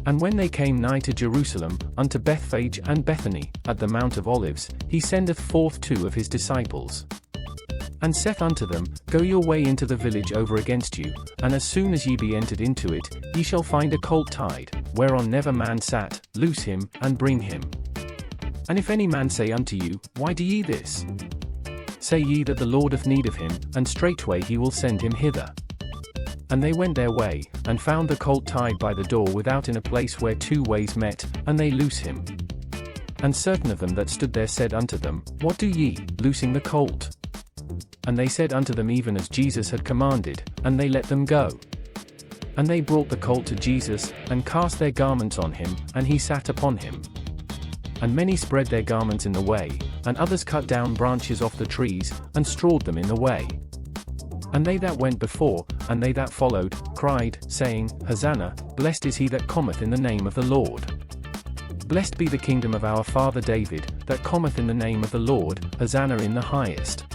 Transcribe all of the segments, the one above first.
And when they came nigh to Jerusalem, unto Bethphage and Bethany, at the Mount of Olives, he sendeth forth 2 of his disciples, and saith unto them, Go your way into the village over against you, and as soon as ye be entered into it, ye shall find a colt tied, whereon never man sat, loose him, and bring him. And if any man say unto you, Why do ye this? Say ye that the Lord hath need of him, and straightway he will send him hither. And they went their way, and found the colt tied by the door without in a place where 2 ways met, and they loose him. And certain of them that stood there said unto them, What do ye, loosing the colt? And they said unto them even as Jesus had commanded, and they let them go. And they brought the colt to Jesus, and cast their garments on him, and he sat upon him. And many spread their garments in the way, and others cut down branches off the trees, and strawed them in the way. And they that went before, and they that followed, cried, saying, Hosanna, blessed is he that cometh in the name of the Lord. Blessed be the kingdom of our father David, that cometh in the name of the Lord, Hosanna in the highest.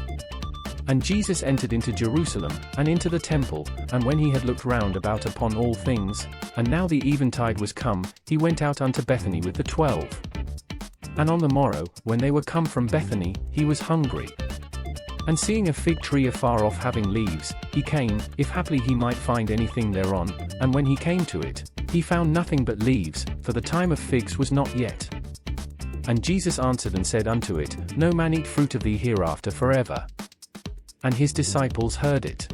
And Jesus entered into Jerusalem, and into the temple, and when he had looked round about upon all things, and now the eventide was come, he went out unto Bethany with the 12. And on the morrow, when they were come from Bethany, he was hungry. And seeing a fig tree afar off having leaves, he came, if haply he might find anything thereon, and when he came to it, he found nothing but leaves, for the time of figs was not yet. And Jesus answered and said unto it, No man eat fruit of thee hereafter forever. And his disciples heard it.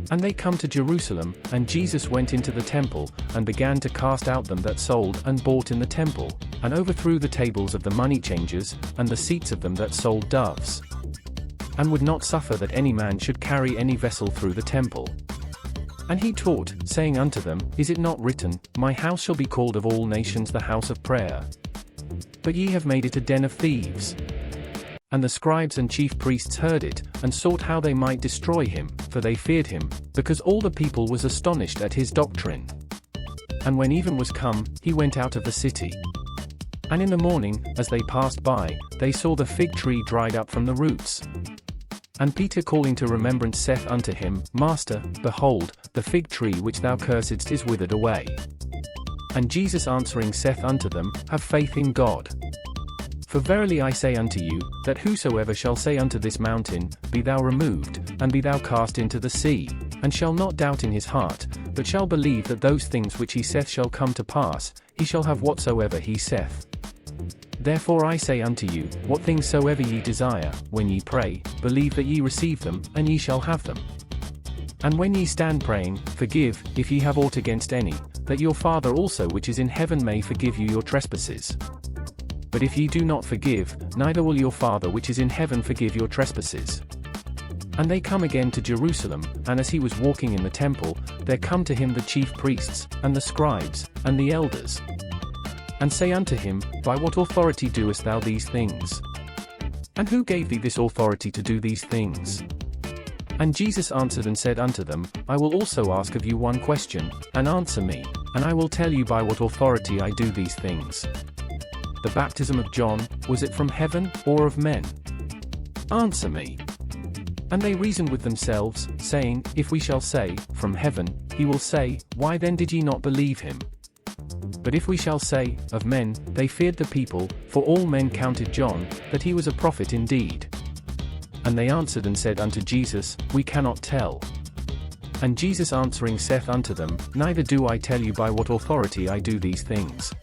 And they come to Jerusalem, and Jesus went into the temple, and began to cast out them that sold and bought in the temple, and overthrew the tables of the money changers, and the seats of them that sold doves. And would not suffer that any man should carry any vessel through the temple. And he taught, saying unto them, Is it not written, My house shall be called of all nations the house of prayer? But ye have made it a den of thieves. And the scribes and chief priests heard it, and sought how they might destroy him, for they feared him, because all the people was astonished at his doctrine. And when even was come, he went out of the city. And in the morning, as they passed by, they saw the fig tree dried up from the roots. And Peter calling to remembrance saith unto him, Master, behold, the fig tree which thou cursedst is withered away. And Jesus answering saith unto them, Have faith in God. For verily I say unto you, that whosoever shall say unto this mountain, Be thou removed, and be thou cast into the sea, and shall not doubt in his heart, but shall believe that those things which he saith shall come to pass, he shall have whatsoever he saith. Therefore I say unto you, what things soever ye desire, when ye pray, believe that ye receive them, and ye shall have them. And when ye stand praying, forgive, if ye have aught against any, that your Father also which is in heaven may forgive you your trespasses. But if ye do not forgive, neither will your Father which is in heaven forgive your trespasses. And they come again to Jerusalem, and as he was walking in the temple, there come to him the chief priests, and the scribes, and the elders, and say unto him, By what authority doest thou these things? And who gave thee this authority to do these things? And Jesus answered and said unto them, I will also ask of you one question, and answer me, and I will tell you by what authority I do these things. The baptism of John, was it from heaven, or of men? Answer me. And they reasoned with themselves, saying, If we shall say, From heaven, he will say, Why then did ye not believe him? But if we shall say, Of men, they feared the people, for all men counted John, that he was a prophet indeed. And they answered and said unto Jesus, We cannot tell. And Jesus answering saith unto them, Neither do I tell you by what authority I do these things.